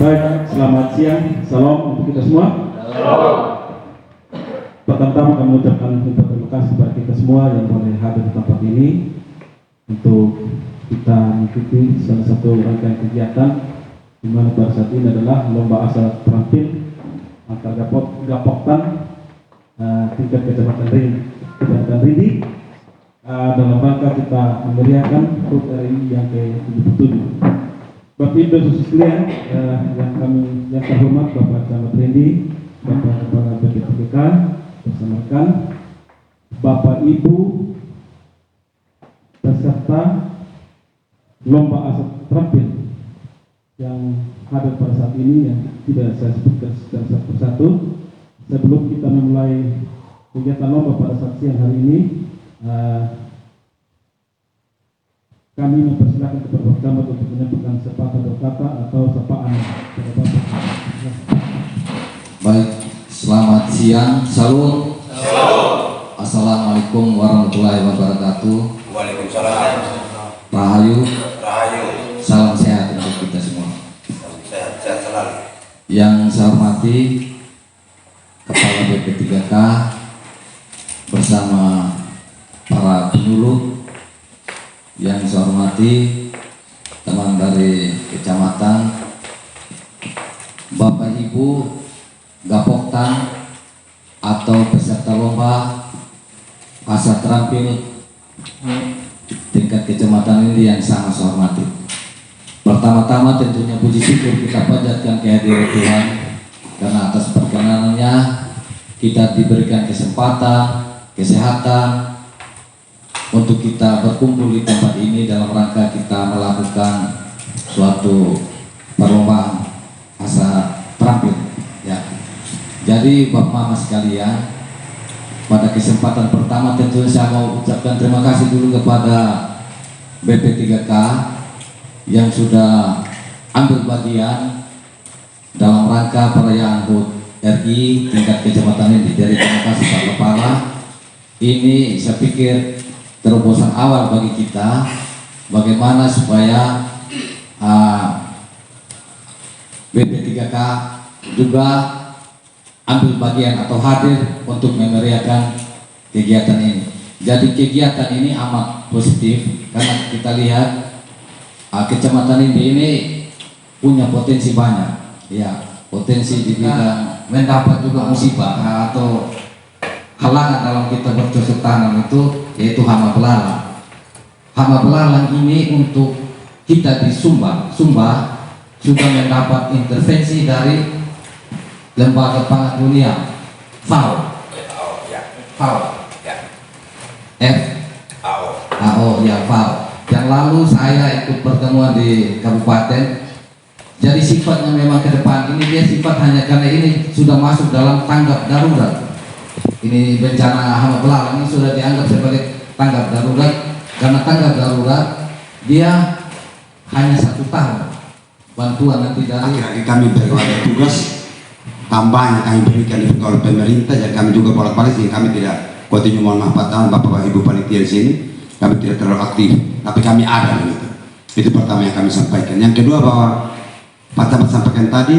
Baik, selamat siang, salam untuk kita semua. Pertama-tama kami mengucapkan terima kasih kepada kita semua yang boleh hadir di tempat ini untuk kita mengikuti salah satu rangkaian kegiatan di mana pada saat ini adalah lomba asal terampil antar Gapoktan tingkat kecamatan Ridi dalam rangka kita memeriahkan HUT RI yang ke-77. Bapak Ibu dan Saudara sekalian yang terhormat Bapak Camat Rindi, Bapak Kepala BPTGK bersama rekan, Bapak Ibu peserta lomba asal terampil yang hadir pada saat ini yang tidak saya sebutkan secara satu persatu. Sebelum kita memulai kegiatan lomba pada saat siang hari ini, kami mempersilahkan kepada Bapak Camat untuk menyampaikan sepatah dua kata atau sapaan kepada Bapak. Baik, selamat siang, salam. Assalamualaikum warahmatullahi wabarakatuh. Waalaikumsalam. Rahayu. Rahayu. Salam sehat untuk kita semua. Sehat selalu. Yang saya hormati Kepala BP3K bersama para penyuluh, yang saya hormati teman dari kecamatan, Bapak Ibu Gapoktan atau peserta lomba asal terampil tingkat kecamatan ini yang sangat saya hormati. Pertama-tama tentunya puji syukur kita panjatkan kehadiran Tuhan karena atas perkenanannya kita diberikan kesempatan, kesehatan untuk kita berkumpul di tempat ini dalam rangka kita melakukan suatu perlombaan asal terampil ya. Jadi Bapak Mama sekalian, pada kesempatan pertama tentunya saya mau ucapkan terima kasih dulu kepada BP3K yang sudah ambil bagian dalam rangka perayaan HUT RI tingkat kecamatan ini. Jadi terima kasih Pak Kepala. Ini saya pikir terobosan awal bagi kita bagaimana supaya BP3K juga ambil bagian atau hadir untuk memeriahkan kegiatan ini. Jadi kegiatan ini amat positif karena kita lihat kecamatan ini punya potensi banyak ya, potensi di bidang mendapat juga musibah atau halangan dalam kita bercocok tanam itu yaitu hama belalang. Hama belalang ini untuk kita di Sumba sudah mendapat intervensi dari Lembaga Pangan Dunia FAO. FAO. Yang lalu saya ikut pertemuan di kabupaten. Jadi sifatnya memang ke depan ini dia sifat hanya karena ini sudah masuk dalam tanggap darurat. Ini bencana hama belalang ini sudah dianggap sebagai tanggap darurat karena tanggap darurat dia hanya 1 tahun bantuan nanti dari kami berada tugas tambahan yang kami berikan itu oleh pemerintah dan kami juga bolak-balik sehingga kami tidak continue mohon maaf Bapak Ibu panitia di sini kami tidak terlalu aktif tapi kami ada gitu. Itu pertama yang kami sampaikan. Yang kedua bahwa Pak Camat sampaikan tadi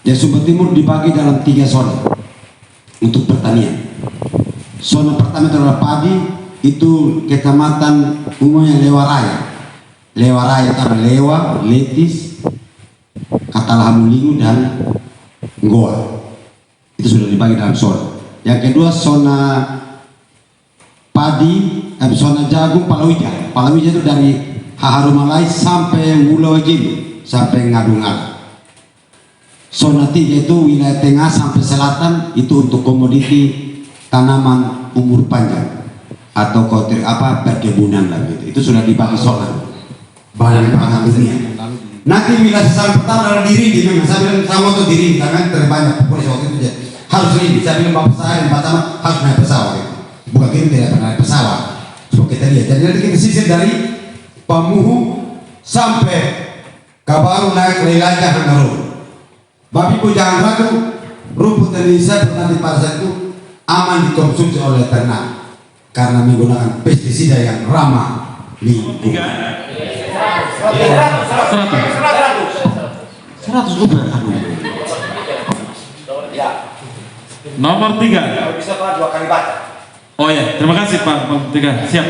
yang Sumba Timur dibagi dalam 3 zona untuk pertanian. Zona pertama adalah padi, itu kecamatan umumnya Lewa Raya karena Lewa, Letis, Katalahamulingu dan Goa. Itu sudah dibagi dalam zona. Yang kedua zona padi, zona jagung Palawija. Palawija itu dari Haharumalai sampai Wulawajili sampai Ngadungal. Zona 3 itu wilayah tengah sampai selatan, itu untuk komoditi tanaman umur panjang atau perkebunan lah gitu. Itu sudah dibagi zona. Badan Pangan Dunia. Nanti wilayah sasaran pertama adalah Ridi. Memang saya bilang sama tuh Ridi karena terbanyak populasi waktu itu harus Ridi. Saya bilang Bapak saya dan Pak Camat harus naik pesawat itu. Bukan kita tidak pernah naik pesawat. Coba kita lihat. Jadi nanti kita sisir dari Pamuhu sampai Kabaru naik ke Lelajah Hangaru. Bapak Ibu jangan ragu, rumput Indonesia petani pada saat itu aman dikonsumsi oleh ternak karena menggunakan pestisida yang ramah lingkungan. 100 uber. Aduh. Ya, Nomor 3. kalau bisa Pak 2 kali baca. Oh ya, terima kasih Pak. Nomor 3. Siap.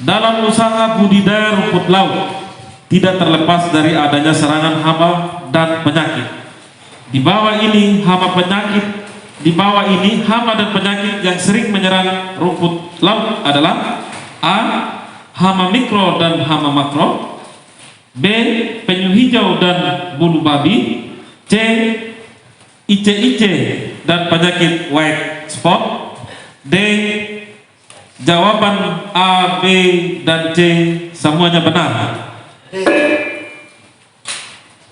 Dalam usaha budidaya rumput laut tidak terlepas dari adanya serangan hama dan penyakit. Di bawah ini hama dan penyakit yang sering menyerang rumput laut adalah A. Hama mikro dan hama makro, B. Penyu hijau dan bulu babi, C. Ice-ice dan penyakit white spot, D. Jawaban A, B, dan C semuanya benar.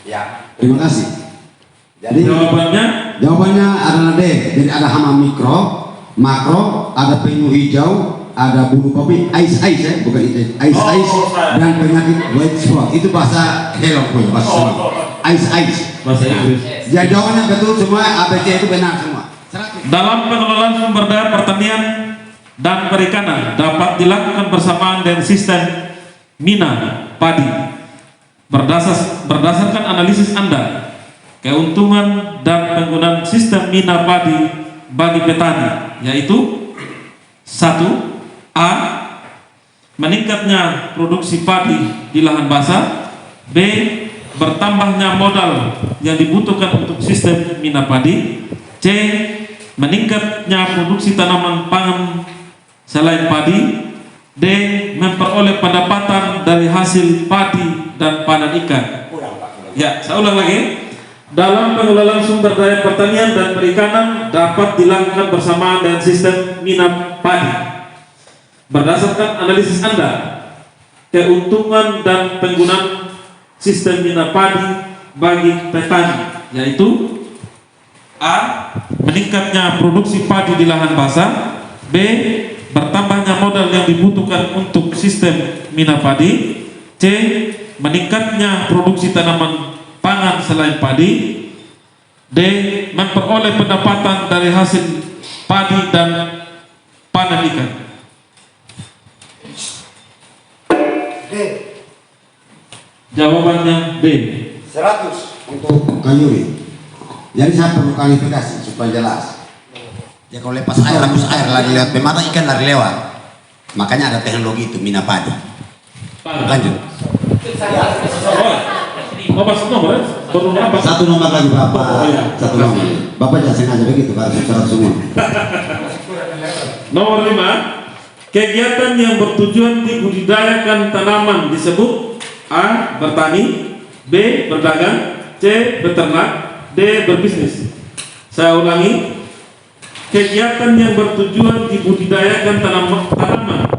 Ya. Terima kasih. Jadi Jawabannya adalah D. Jadi ada hama mikro, makro, ada penyu hijau, ada bulu babi, ice ya, bukan ice, dan penyakit white spot. Itu bahasa hello, bahasa sini. Ice. bahasa Inggris. Ya, jawabannya betul semua, ABC itu benar semua. Dalam pengelolaan sumber daya pertanian dan perikanan dapat dilakukan bersamaan dengan sistem mina padi. Berdasarkan analisis Anda, keuntungan dan penggunaan sistem mina padi bagi petani yaitu 1. A. Meningkatnya produksi padi di lahan basah. B. Bertambahnya modal yang dibutuhkan untuk sistem mina padi. C. Meningkatnya produksi tanaman pangan selain padi. D. Memperoleh pendapatan dari hasil padi dan panen ikan. Ya, saya ulang lagi. Dalam pengelolaan sumber daya pertanian dan perikanan dapat dilakukan bersamaan dengan sistem mina padi. Berdasarkan analisis Anda, keuntungan dan penggunaan sistem mina padi bagi petani yaitu A. Meningkatnya produksi padi di lahan basah. B. Bertambahnya modal yang dibutuhkan untuk sistem mina padi. C. Meningkatnya produksi tanaman pangan selain padi. D. Memperoleh pendapatan dari hasil padi dan panen ikan. D. Jawabannya D. 100. Untuk Kayuri. Jadi saya perlu klarifikasi supaya jelas. Ya kalau lepas air, hapus air, lari lewat pemata, ikan lari lewat. Makanya ada teknologi itu, mina padi. Lanjut. Oh, pas nomor ya? Baru apa? Satu nomor lagi Bapak. Oh, iya. Satu nomor. Bapak jangan sengaja begitu, Pak. Secara semua. Nomor 5. Kegiatan yang bertujuan dibudidayakan tanaman disebut A. Bertani, B. Berdagang, C. Beternak, D. Berbisnis. Saya ulangi. Kegiatan yang bertujuan dibudidayakan tanaman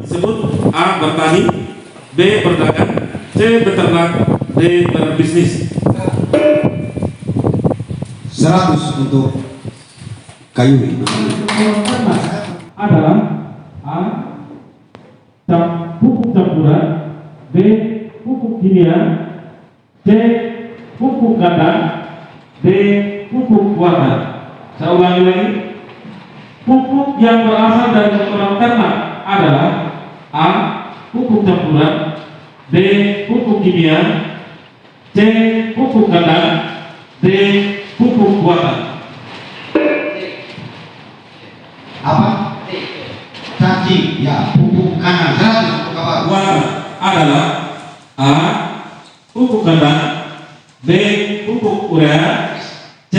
disebut A. Bertani, B. Berdagang, C. Beternak, D. Berbisnis. 100 untuk Kayuri. Adalah A. Pupuk campuran, B. Pupuk kimia, C. Pupuk kandang, D. Pupuk buatan. Saya ulangi lagi. Pupuk yang berasal dari kotoran ternak adalah A. Pupuk campuran, B. Pupuk kimia, C. Pupuk kandang, D. Pupuk buatan. Apa? Cacing, ya, pupuk kandang. 100 untuk apa? Buatan adalah A. Pupuk kandang, B. Pupuk urea, C.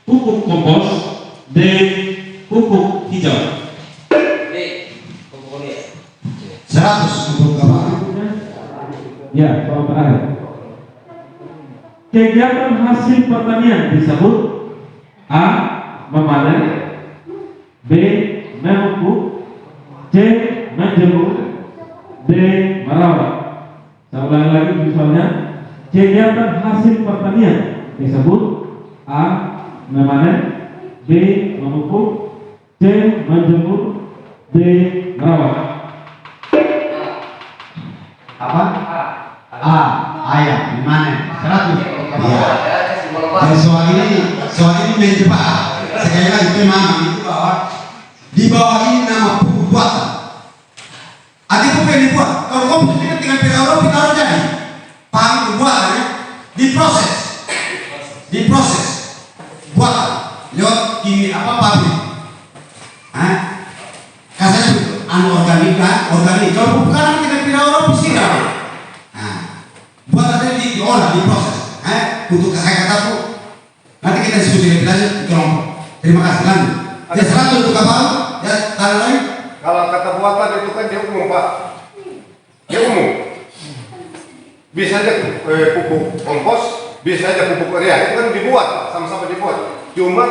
Pupuk kompos, D. Pupuk hijau. 100 untuk apa? Ya, soal terakhir. Kegiatan hasil pertanian disebut A. Memanen, B. Memupuk, C. Menjemur, D. Merawat. Saya ulangi lagi misalnya. Kegiatan hasil pertanian disebut A. Memanen, B. Memupuk, C. Menjemur, D. Merawat. Apa? A. Ayam, di mana? 100. Iya. Dan soal ini menjebak. Sekali lagi memang itu bahwa di bawah ini nama pupuk buatan. Ada pupuk yang dibuat. Kalau kamu dengan PKO, PKO jadi. Paham itu buatan ya? Diproses. olah diproses. Untuk kakak kataku nanti kita diskusi lebih lanjut di kelompok. Terima kasih. Lanjut. Ya 100 untuk kapal. Ya tanda lain. Kalau kata buatan itu kan dia umum Pak. Dia umum. Bisa aja pupuk kompos, bisa aja pupuk urea. Itu kan dibuat, sama-sama dibuat. Cuma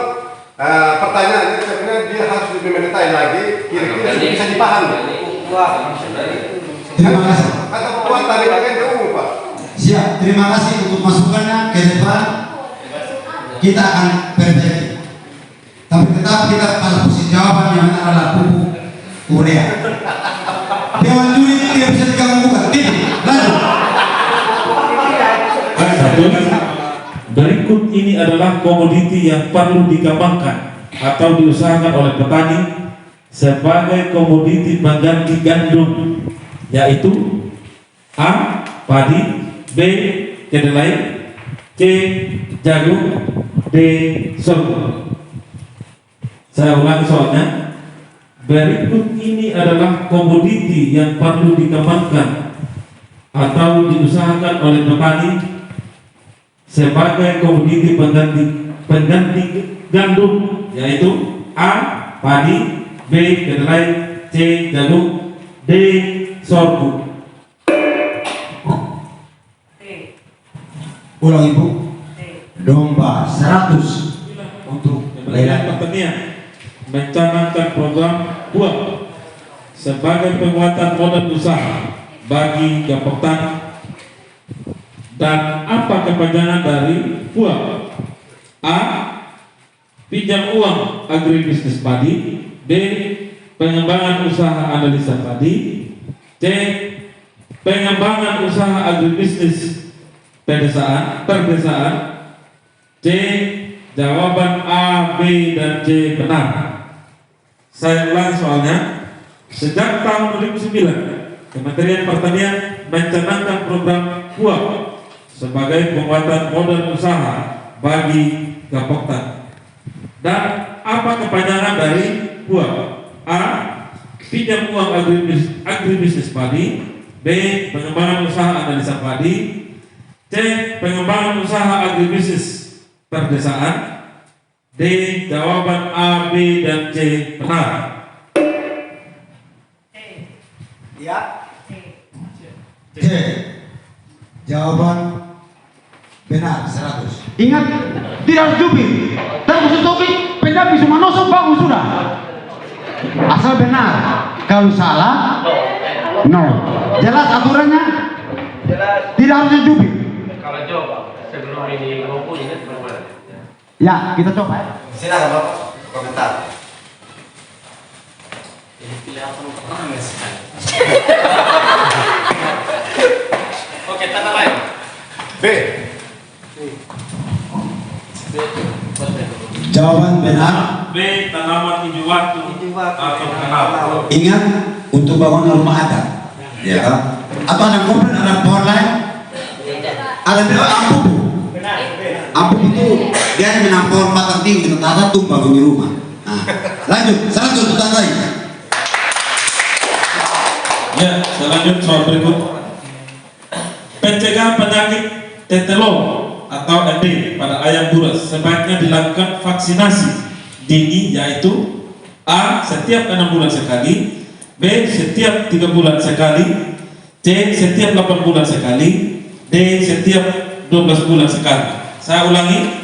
pertanyaannya sebenarnya dia harus lebih mendetail lagi. Kira-kira bisa dipahami. Terima kasih. Kata buatan itu kan dia umum Pak. Siap. Terima kasih untuk masukannya. Ke depan kita akan perbaiki. Tapi tetap kita pada posisi jawaban yang adalah pupuk urea. Dewan juri itu tidak bisa diganggu bukan. Tidak. Lanjut. Satu, berikut ini adalah komoditi yang perlu dikembangkan atau diusahakan oleh petani sebagai komoditi pengganti gandum, yaitu A. Padi, B. Kedelai, C. Jagung, D. sorghum. Saya ulangi soalnya. Berikut ini adalah komoditi yang perlu dikembangkan atau diusahakan oleh petani sebagai komoditi pengganti gandum, yaitu A. Padi, B. Kedelai, C. Jagung, D. sorghum. Ulang Ibu. Domba 100 untuk Kementerian Pertanian mencanangkan program buah sebagai penguatan modal usaha bagi kelompok tani. Dan apa kepanjangan dari buah? A. Pinjam uang agribisnis padi. B. Pengembangan usaha analisa padi. C. Pengembangan usaha agribisnis perdesaan. C. Jawaban A, B, dan C benar. Saya ulangi soalnya. Sejak tahun 2009, Kementerian Pertanian mencanangkan program buah sebagai penguatan modal usaha bagi kelompok tani. Dan apa kepanjangan dari buah? A. Pinjam uang agribisnis padi. B. Pengembangan usaha analisa padi. C. Pengembangan usaha agribisnis perdesaan. D. Jawaban A, B, dan C benar. Ya. C. Jawaban benar 100. Ingat, tidak harus jubir. Terus topik pendamping semua nosok bagus sudah. Asal benar. Kalau salah, no. Jelas aturannya? Jelas. Tidak harus jubir. Kalau coba sebelum ini ngomong ini bagaimana? Ya, kita coba ya. Silakan Bapak komentar. Oke, tanda lain. B. Jawaban benar. B. Tanaman hijau waktu atau kenal. Ingat, untuk bangun rumah adat. Ya kan? Atau ada komplain, ada pohon lain? Ada bilang ampuk. Ampuk itu dia hanya menampung batang tinggi kita tata tumbang di rumah. Nah, lanjut, 100 untuk tanda lain. Ya, selanjutnya soal berikut. Pencegahan penyakit tetelo atau MD pada ayam buras sebaiknya dilakukan vaksinasi dini, yaitu A. Setiap 6 bulan sekali, B. Setiap 3 bulan sekali, C. Setiap 8 bulan sekali, D. Setiap 12 bulan sekali. Saya ulangi.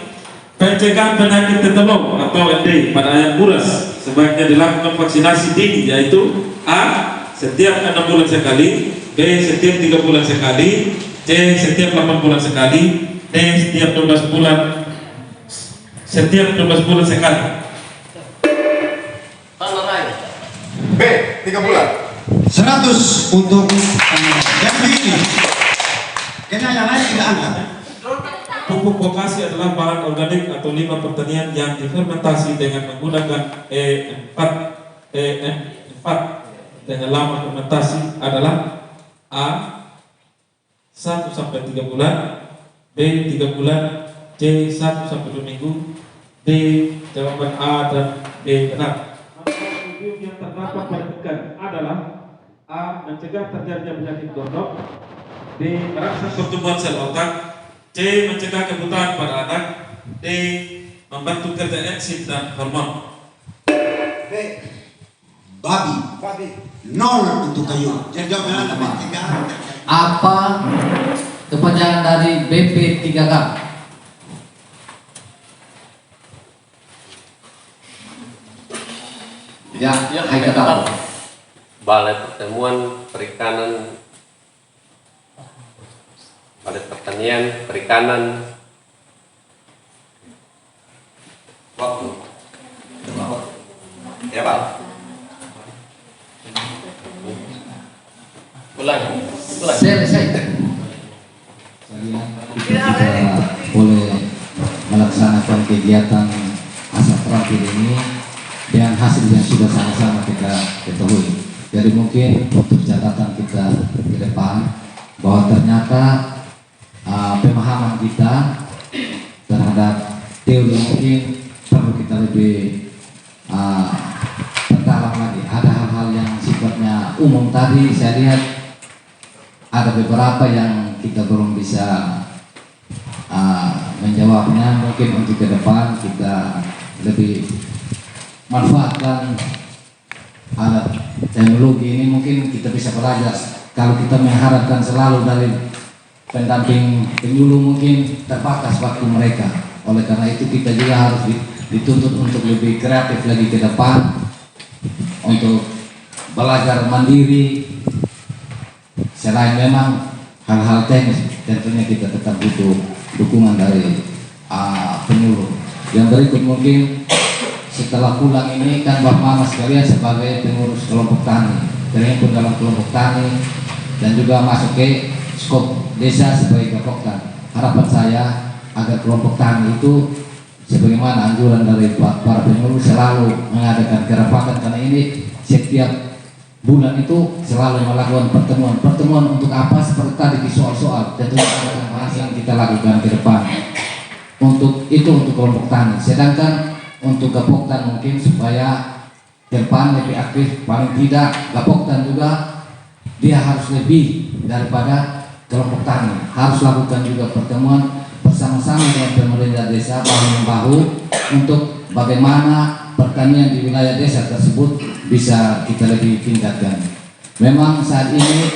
Pencegahan penyakit tetelo atau MD pada ayam buras sebaiknya dilakukan vaksinasi dini, yaitu A. Setiap 6 bulan sekali, B. Setiap 3 bulan sekali, C. Setiap 8 bulan sekali, D. Setiap 12 bulan sekali. Tanda lain. B. 3 bulan. 100 untuk yang begini. Karena yang lain tidak angkat. Pupuk vokasi adalah bahan organik atau limbah pertanian yang difermentasi dengan menggunakan E4 dengan lama fermentasi adalah A. 1 sampai 3 bulan, B. 3 bulan, C. 1 sampai 2 minggu, D. Jawaban A dan B benar. Yang terdapat pada ikan adalah A. Mencegah terjadinya penyakit gondok, B. Merangsang pertumbuhan sel otak, C. Mencegah kebutaan pada anak. D. Membantu kerja enzim dan hormon. B. Babi. 0 untuk kayu. Jadi jawabannya apa? Apa kepanjangan dari BP3K? Ya, hai kata. Balai Pertemuan Perikanan, Balai Pertanian Perikanan. Waktu. Ya Pak. Ulang. Selesai. Kita boleh melaksanakan kegiatan asap terampil ini dengan hasil yang sudah sama-sama kita ketahui. Jadi mungkin untuk catatan kita ke depan bahwa ternyata pemahaman kita terhadap teori mungkin perlu kita lebih perdalam lagi. Ada hal-hal yang sifatnya umum tadi saya lihat ada beberapa yang kita belum bisa menjawabnya. Mungkin untuk ke depan kita lebih manfaatkan alat teknologi ini, mungkin kita bisa belajar. Kalau kita mengharapkan selalu dari pendamping penyuluh mungkin terbatas waktu mereka. Oleh karena itu kita juga harus dituntut untuk lebih kreatif lagi ke depan untuk belajar mandiri. Selain memang hal-hal teknis, tentunya kita tetap butuh dukungan dari penyuluh. Yang berikut mungkin setelah pulang ini kan Bapak Mama sekalian sebagai pengurus kelompok tani, terhimpun dalam kelompok tani dan juga masuk ke skop desa sebagai gapoktan. Harapan saya agar kelompok tani itu sebagaimana anjuran dari para pengurus selalu mengadakan kerapatan, karena ini setiap bulan itu selalu melakukan pertemuan untuk apa, seperti tadi di soal-soal, tentunya ada bahas yang kita lakukan ke depan untuk itu untuk kelompok tani. Sedangkan untuk gapoktan mungkin supaya ke depan lebih aktif, paling tidak gapoktan juga dia harus lebih daripada kelompok tani, harus lakukan juga pertemuan bersama-sama dengan pemerintah desa bahu-membahu untuk bagaimana pertanian di wilayah desa tersebut bisa kita lebih tingkatkan. Memang saat ini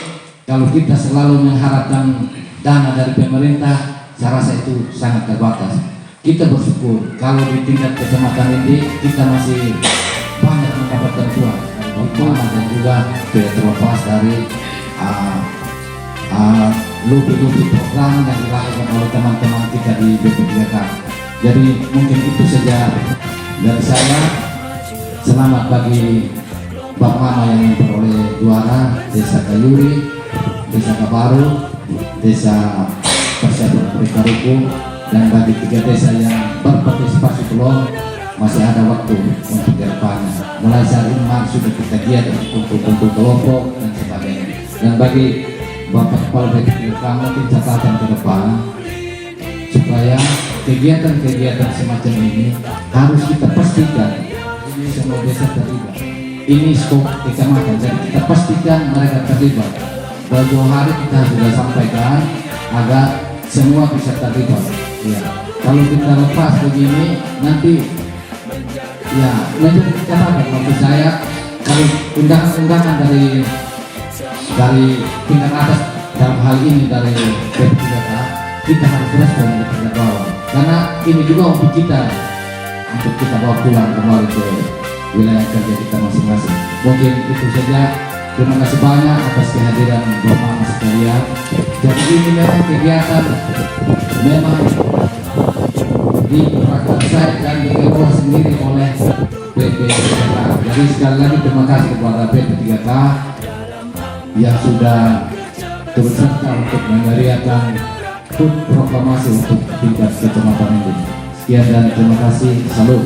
kalau kita selalu mengharapkan dana dari pemerintah, saya rasa itu sangat terbatas. Kita bersyukur kalau di tingkat kecamatan ini kita masih banyak mendapatkan bantuan dan juga tidak terlepas dari lebih program yang dilakukan oleh teman-teman kita di BP3K. Jadi mungkin itu saja dari saya. Selamat bagi Bapak Mama yang memperoleh juara Desa Kayuri, Desa Kabaru, Desa Persiapan Perikaruku, dan bagi 3 desa yang berpartisipasi belum, masih ada waktu untuk ke depannya. Mulai saat ini sudah kita giat untuk kumpul kelompok dan sebagainya. Dan bagi Bapak Kepala BP3K mungkin catatan ke depan supaya kegiatan-kegiatan semacam ini harus kita pastikan semua desa terlibat. Ini skop kecamatan, jadi kita pastikan mereka terlibat. Jauh hari kita sudah sampaikan agar semua bisa terlibat. Ya, kalau kita lepas begini nanti ya menjadi catatan bagi saya. Kalau undangan-undangan dari tingkat atas dalam hal ini dari BP3K, kita harus respon dari tingkat bawah, karena ini juga untuk kita bawa pulang kembali ke wilayah kerja kita masing-masing. Mungkin itu saja. Terima kasih banyak atas kehadiran Bapak Mama sekalian. Jadi ini memang kegiatan memang diprakarsai dan dikelola sendiri oleh BP3K. Jadi sekali lagi terima kasih kepada BP3K yang sudah turut serta untuk memberikan proklamasi untuk tingkat kecamatan ini. Sekian dan terima kasih. Salam.